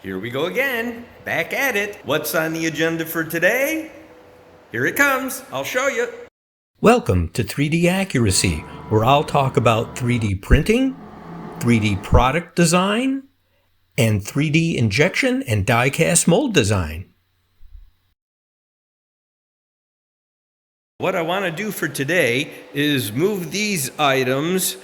Here we go again, back at it. What's on the agenda for today? Here it comes, I'll show you. Welcome to 3D Accuracy, where I'll talk about 3D printing, 3D product design, and 3D injection and die-cast mold design. What I want to do for today is move these items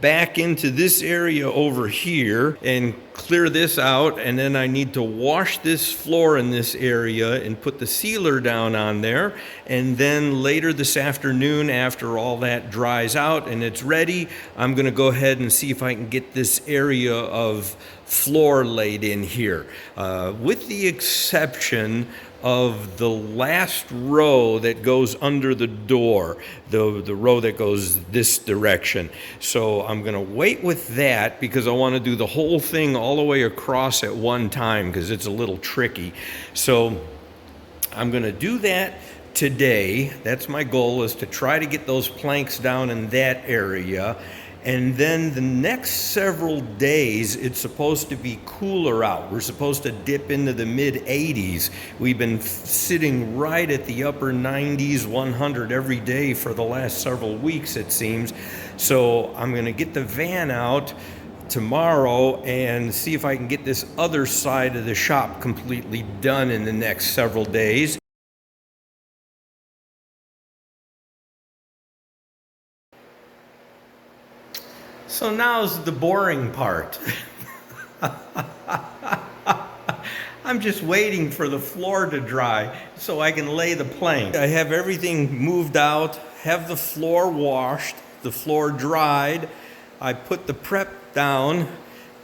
back into this area over here and clear this out, and then I need to wash this floor in this area and put the sealer down on there, and then later this afternoon, after all that dries out and it's ready, I'm going to go ahead and see if I can get this area of floor laid in here, with the exception of the last row that goes under the door, the row that goes this direction. So I'm going to wait with that because I want to do the whole thing all the way across at one time because it's a little tricky. So I'm going to do that today. That's my goal, is to try to get those planks down in that area. And then the next several days, it's supposed to be cooler out. We're supposed to dip into the mid-80s. We've been sitting right at the upper 90s, 100 every day for the last several weeks, it seems. So I'm going to get the van out tomorrow and see if I can get this other side of the shop completely done in the next several days. So now's the boring part. I'm just waiting for the floor to dry so I can lay the plank. I have everything moved out, have the floor washed, the floor dried. I put the prep down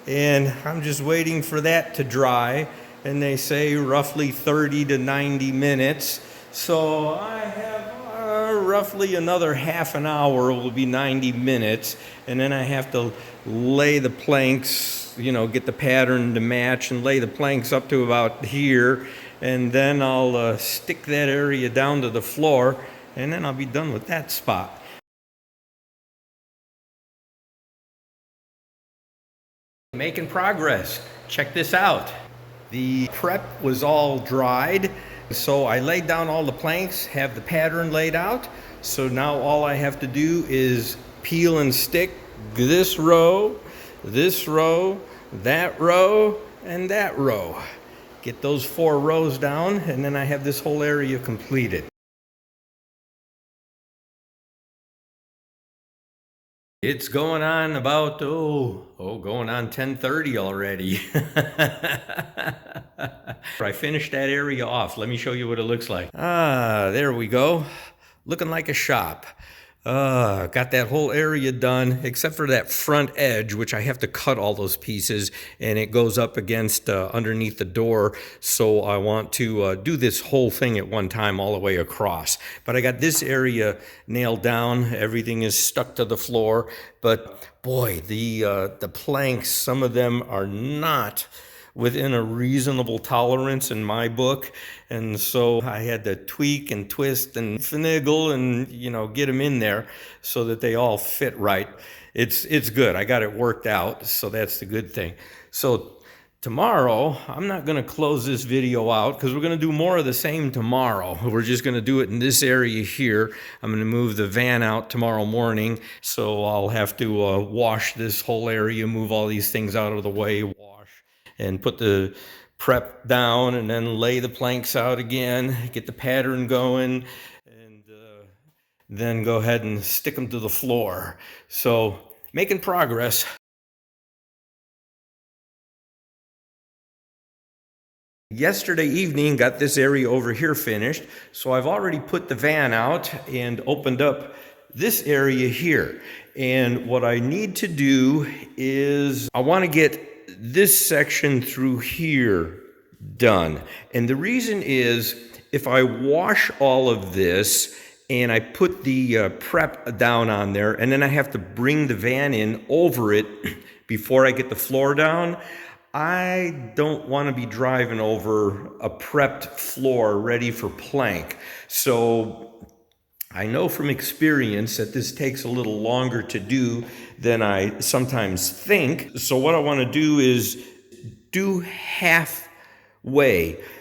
and I'm just waiting for that to dry. And they say roughly 30 to 90 minutes. So I have roughly another half an hour, will be 90 minutes, and then I have to lay the planks, get the pattern to match and lay the planks up to about here, and then I'll stick that area down to the floor, and then I'll be done with that spot. Making progress. Check this out. The prep was all dried. So I laid down all the planks, have the pattern laid out. So now all I have to do is peel and stick this row, that row, and that row. Get those 4 rows down, and then I have this whole area completed. It's going on about, going on 10:30 already. I finished that area off. Let me show you what it looks like. There we go. Looking like a shop. Got that whole area done, except for that front edge, which I have to cut all those pieces, and it goes up against underneath the door. So I want to do this whole thing at one time all the way across. But I got this area nailed down. Everything is stuck to the floor. But boy, the planks, some of them are not within a reasonable tolerance in my book, and so I had to tweak and twist and finagle and get them in there so that they all fit right. It's good. I got it worked out, so that's the good thing. So tomorrow, I'm not going to close this video out because we're going to do more of the same tomorrow. We're just going to do it in this area here. I'm going to move the van out tomorrow morning, so I'll have to wash this whole area, move all these things out of the way, and put the prep down, and then lay the planks out again, get the pattern going, and then go ahead and stick them to the floor. So making progress. Yesterday evening, got this area over here finished, so I've already put the van out and opened up this area here. And what I need to do is I want to get this section through here done. And the reason is, if I wash all of this and I put the prep down on there, and then I have to bring the van in over it before I get the floor down, I don't want to be driving over a prepped floor ready for plank. So I know from experience that this takes a little longer to do than I sometimes think. So what I want to do is do halfway.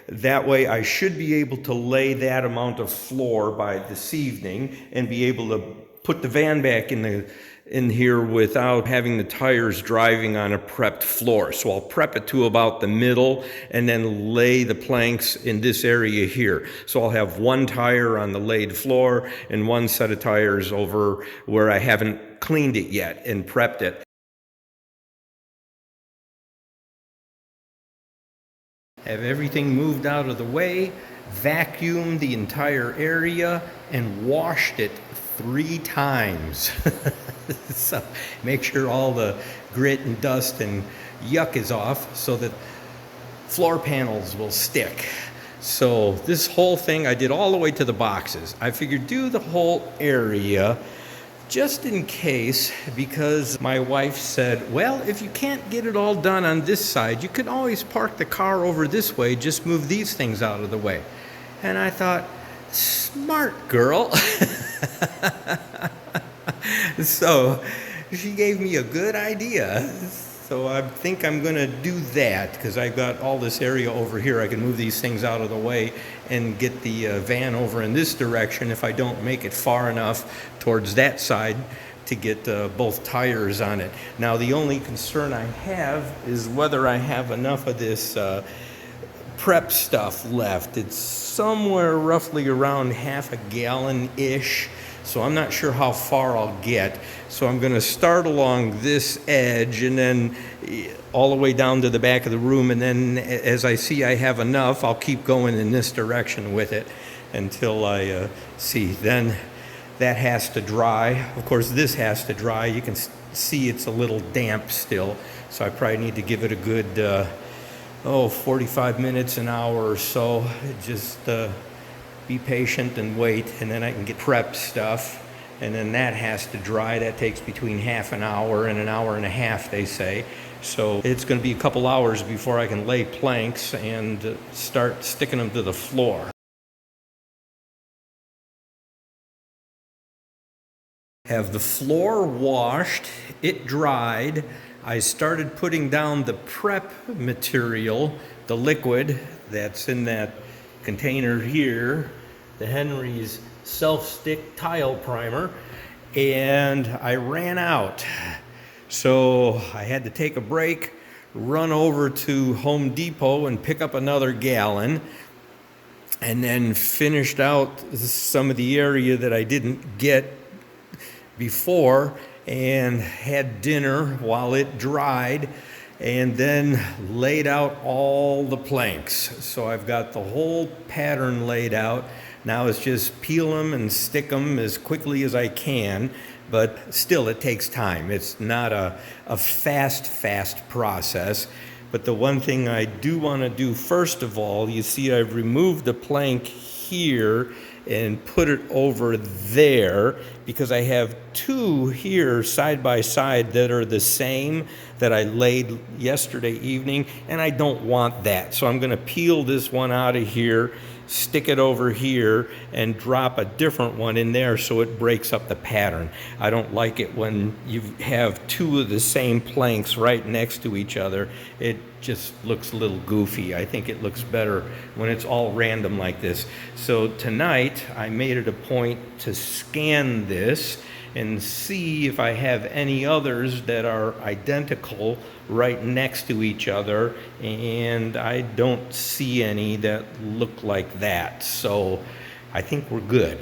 That way I should be able to lay that amount of floor by this evening and be able to put the van back in here without having the tires driving on a prepped floor. So I'll prep it to about the middle and then lay the planks in this area here. So I'll have one tire on the laid floor and one set of tires over where I haven't cleaned it yet and prepped it. Have everything moved out of the way, vacuumed the entire area, and washed it 3 times. So make sure all the grit and dust and yuck is off so that floor panels will stick. So this whole thing I did all the way to the boxes. I figured do the whole area just in case, because my wife said, well, if you can't get it all done on this side, you can always park the car over this way, just move these things out of the way. And I thought, smart girl. So she gave me a good idea. So I think I'm going to do that because I've got all this area over here. I can move these things out of the way and get the van over in this direction if I don't make it far enough towards that side to get both tires on it. Now the only concern I have is whether I have enough of this prep stuff left. It's somewhere roughly around half a gallon-ish. So I'm not sure how far I'll get. So I'm going to start along this edge and then all the way down to the back of the room. And then as I see I have enough, I'll keep going in this direction with it until I see. Then that has to dry. Of course, this has to dry. You can see it's a little damp still. So I probably need to give it a good, 45 minutes, an hour or so. Just be patient and wait, and then I can get prep stuff, and then that has to dry. That takes between half an hour and an hour and a half, they say. So it's going to be a couple hours before I can lay planks and start sticking them to the floor. Have the floor washed, it dried. I started putting down the prep material, the liquid that's in that container here, the Henry's self-stick tile primer, and I ran out. So I had to take a break, run over to Home Depot and pick up another gallon, and then finished out some of the area that I didn't get before and had dinner while it dried, and then laid out all the planks. So I've got the whole pattern laid out. Now it's just peel them and stick them as quickly as I can, but still it takes time. It's not a fast process. But the one thing I do want to do first of all, you see I've removed the plank here and put it over there because I have 2 here side by side that are the same that I laid yesterday evening, and I don't want that. So I'm going to peel this one out of here, stick it over here, and drop a different one in there so it breaks up the pattern. I don't like it when you have 2 of the same planks right next to each other. It just looks a little goofy. I think it looks better when it's all random like this. So tonight I made it a point to scan this and see if I have any others that are identical right next to each other, and I don't see any that look like that. So I think we're good.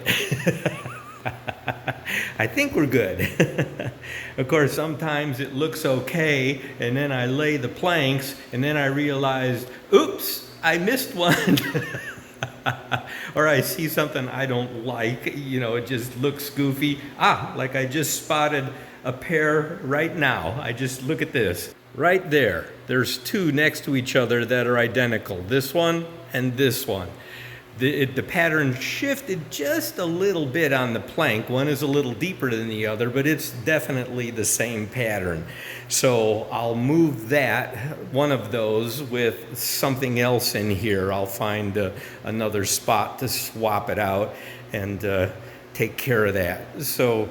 I think we're good. Of course, sometimes it looks okay, and then I lay the planks, and then I realized, oops, I missed one. Or I see something I don't like, it just looks goofy. Like I just spotted a pair right now. I just look at this. Right there, there's 2 next to each other that are identical. This one and this one. The pattern shifted just a little bit on the plank. One is a little deeper than the other, but it's definitely the same pattern. So I'll move that, one of those, with something else in here. I'll find another spot to swap it out and take care of that. So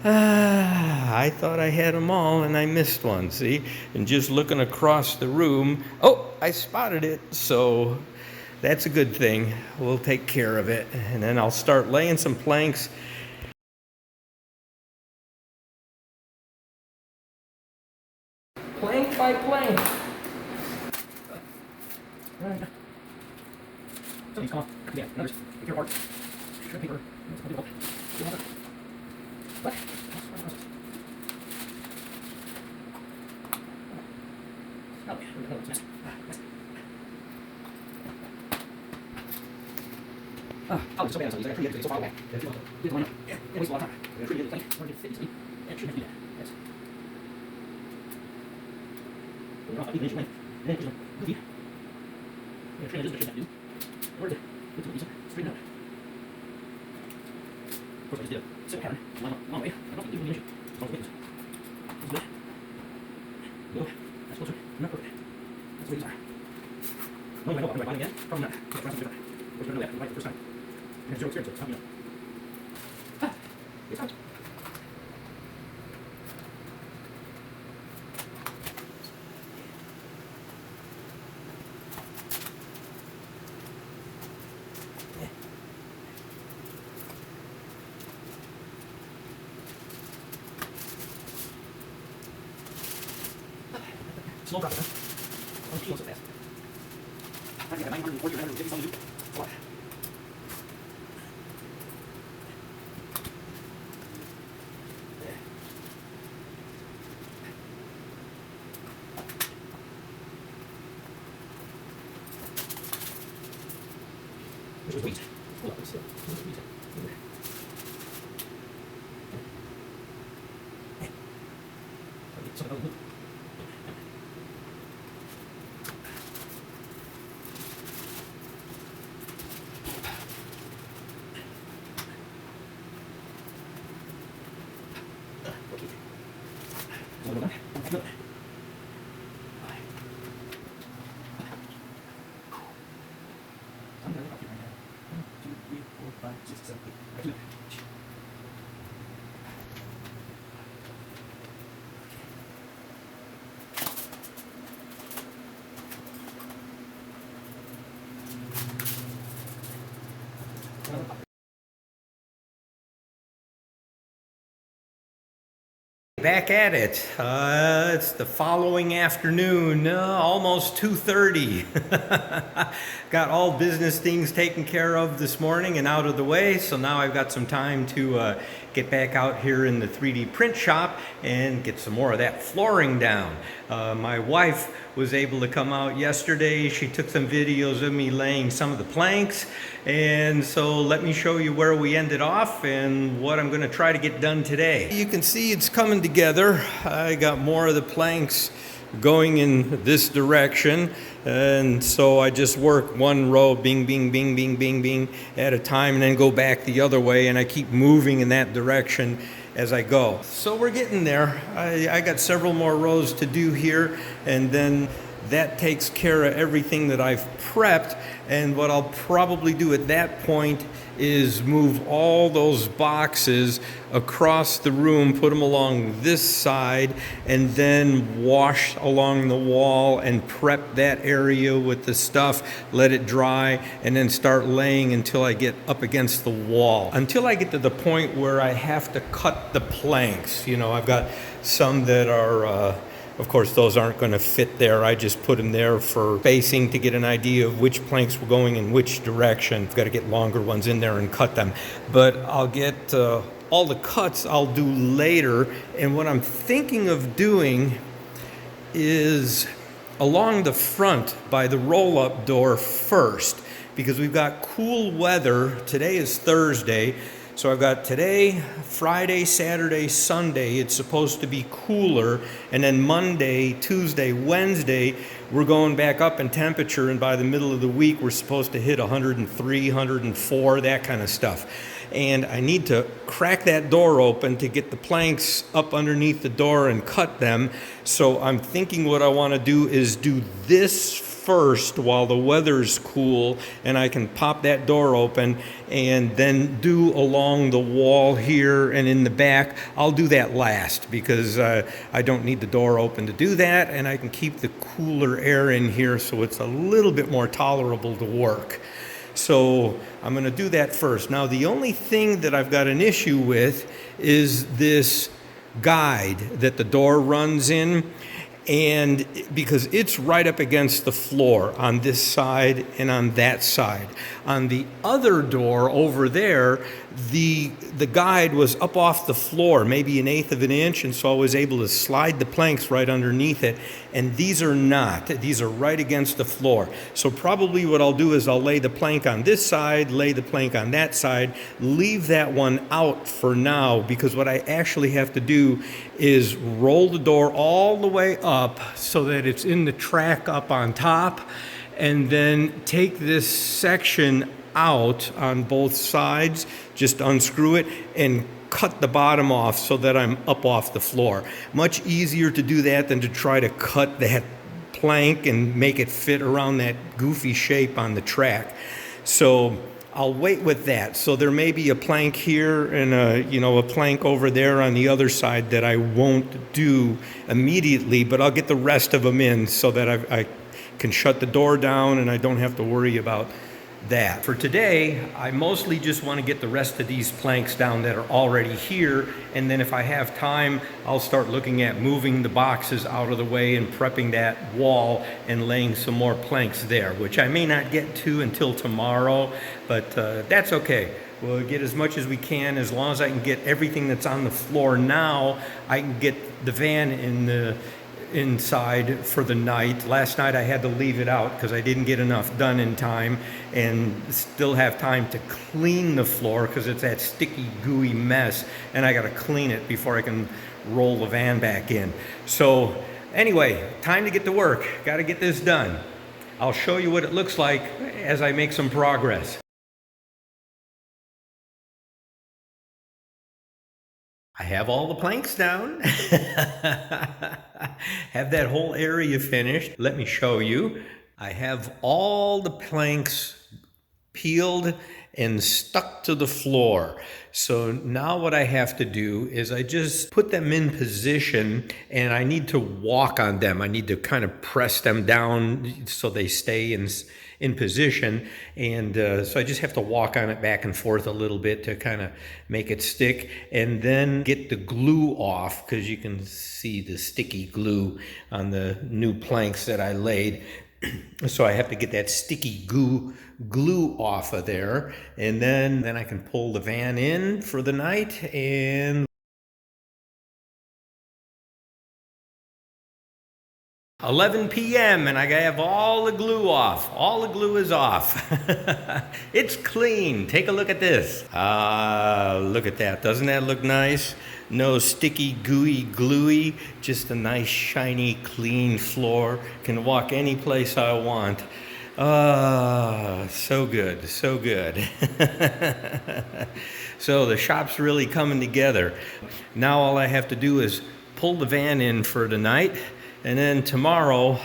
I thought I had them all and I missed one, see? And just looking across the room, oh, I spotted it. So that's a good thing. We'll take care of it. And then I'll start laying some planks. Plank by plank. Come on. Yeah, another. Take your heart. Paper. What? Oh, it's so bad. It's actually so far away. It wastes a lot of time. It's really good. We're going to fit easily. It shouldn't do that. Yes. We're off. Even length. Then it's goofy. Yeah, train it is, but it should not do. Or is it? It's a straighten out. Of course, I just did a simple pattern. Long way. I don't think it's an issue. As long as it is. That's good. Go. That's closer. Not perfect. That's the way these are. No, I know. I'm going to again. Probably not. Try something different. We're going to know that. Right the first time. I have zero experience with it. It's not me. It's out. Slow drop it, huh? Don't peel so fast. I think I got 940 or 950 something to do. That's a lot. There's wheat. Hold up, still. There's wheat. Something else. Back at it. It's the following afternoon, almost 2:30. Got all business things taken care of this morning and out of the way, so now I've got some time to get back out here in the 3D print shop and get some more of that flooring down. My wife was able to come out yesterday. She took some videos of me laying some of the planks, and so let me show you where we ended off and what I'm going to try to get done today. You can see it's coming together. I got more of the planks going in this direction, and so I just work one row, bing, bing, bing, bing, bing, bing, at a time, and then go back the other way, and I keep moving in that direction as I go. So we're getting there. I got several more rows to do here, and then that takes care of everything that I've prepped. And what I'll probably do at that point is move all those boxes across the room, put them along this side, and then wash along the wall and prep that area with the stuff, let it dry, and then start laying until I get up against the wall. Until I get to the point where I have to cut the planks. You know, I've got some that are of course, those aren't going to fit there. I just put them there for spacing to get an idea of which planks were going in which direction. I've got to get longer ones in there and cut them. But I'll get all the cuts I'll do later. And what I'm thinking of doing is along the front by the roll-up door first, because we've got cool weather. Today is Thursday. So I've got today, Friday, Saturday, Sunday, it's supposed to be cooler, and then Monday, Tuesday, Wednesday, we're going back up in temperature, and by the middle of the week, we're supposed to hit 103, 104, that kind of stuff. And I need to crack that door open to get the planks up underneath the door and cut them. So I'm thinking what I want to do is do this first while the weather's cool, and I can pop that door open and then do along the wall here and in the back. I'll do that last because I don't need the door open to do that, and I can keep the cooler air in here so it's a little bit more tolerable to work. So I'm going to do that first. Now, the only thing that I've got an issue with is this guide that the door runs in, and because it's right up against the floor on this side and on that side. On the other door over there, the guide was up off the floor, maybe 1/8 of an inch, and so I was able to slide the planks right underneath it. And these are not. These are right against the floor. So probably what I'll do is I'll lay the plank on this side, lay the plank on that side, leave that one out for now, because what I actually have to do is roll the door all the way up so that it's in the track up on top, and then take this section out on both sides, just unscrew it and cut the bottom off so that I'm up off the floor. Much easier to do that than to try to cut that plank and make it fit around that goofy shape on the track. So I'll wait with that. So there may be a plank here and a plank over there on the other side that I won't do immediately, but I'll get the rest of them in so that I can shut the door down and I don't have to worry about that. For today, I mostly just want to get the rest of these planks down that are already here, and then if I have time, I'll start looking at moving the boxes out of the way and prepping that wall and laying some more planks there, which I may not get to until tomorrow, but that's okay. We'll get as much as we can. As long as I can get everything that's on the floor now, I can get the van inside for the night. Last night I had to leave it out because I didn't get enough done in time, and still have time to clean the floor because it's that sticky, gooey mess, and I got to clean it before I can roll the van back in. So anyway, time to get to work. Got to get this done. I'll show you what it looks like as I make some progress. I have all the planks down. Have that whole area finished. Let me show you. I have all the planks peeled and stuck to the floor. So now what I have to do is I just put them in position, and I need to walk on them. I need to kind of press them down so they stay in position, and so I just have to walk on it back and forth a little bit to kind of make it stick, and then get the glue off, because you can see the sticky glue on the new planks that I laid. So I have to get that sticky glue off of there, and then I can pull the van in for the night. And 11 p.m. and I have all the glue off. All the glue is off. It's clean. Take a look at this. Look at that. Doesn't that look nice? No sticky, gooey, gluey, just a nice, shiny, clean floor. Can walk any place I want. So good, so good. So the shop's really coming together. Now all I have to do is pull the van in for the night, and then tomorrow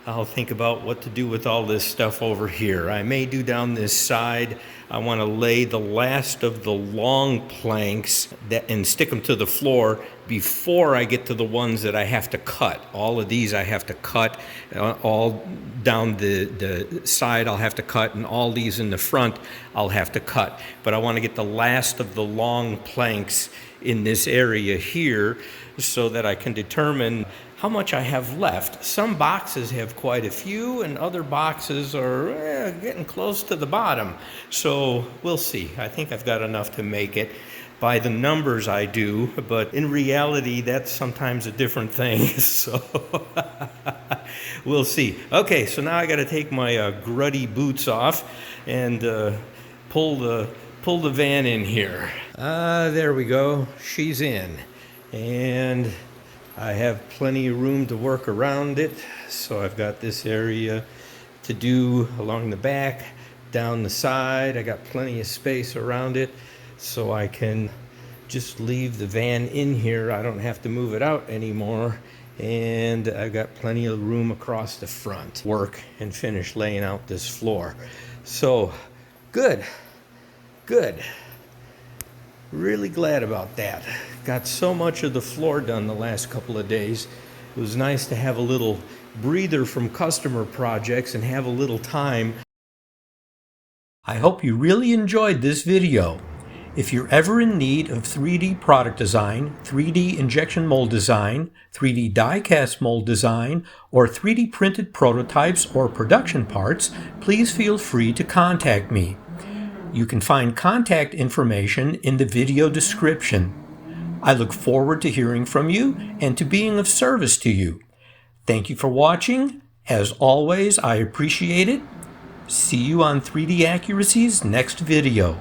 I'll think about what to do with all this stuff over here. I may do down this side. I want to lay the last of the long planks and stick them to the floor before I get to the ones that I have to cut. All of these I have to cut, all down the side I'll have to cut, and all these in the front I'll have to cut. But I want to get the last of the long planks in this area here so that I can determine how much I have left. Some boxes have quite a few, and other boxes are getting close to the bottom. So we'll see. I think I've got enough to make it. By the numbers I do, but in reality that's sometimes a different thing. So we'll see. Okay, so now I got to take my gruddy boots off and pull the van in here. There we go. She's in, and I have plenty of room to work around it. So I've got this area to do along the back, down the side. I got plenty of space around it, so I can just leave the van in here. I don't have to move it out anymore, and I've got plenty of room across the front. Work and finish laying out this floor. So, good. Really glad about that. Got so much of the floor done the last couple of days. It was nice to have a little breather from customer projects and have a little time. I hope you really enjoyed this video. If you're ever in need of 3D product design, 3D injection mold design, 3D die-cast mold design, or 3D printed prototypes or production parts, please feel free to contact me. You can find contact information in the video description. I look forward to hearing from you and to being of service to you. Thank you for watching. As always, I appreciate it. See you on 3D Accuracy's next video.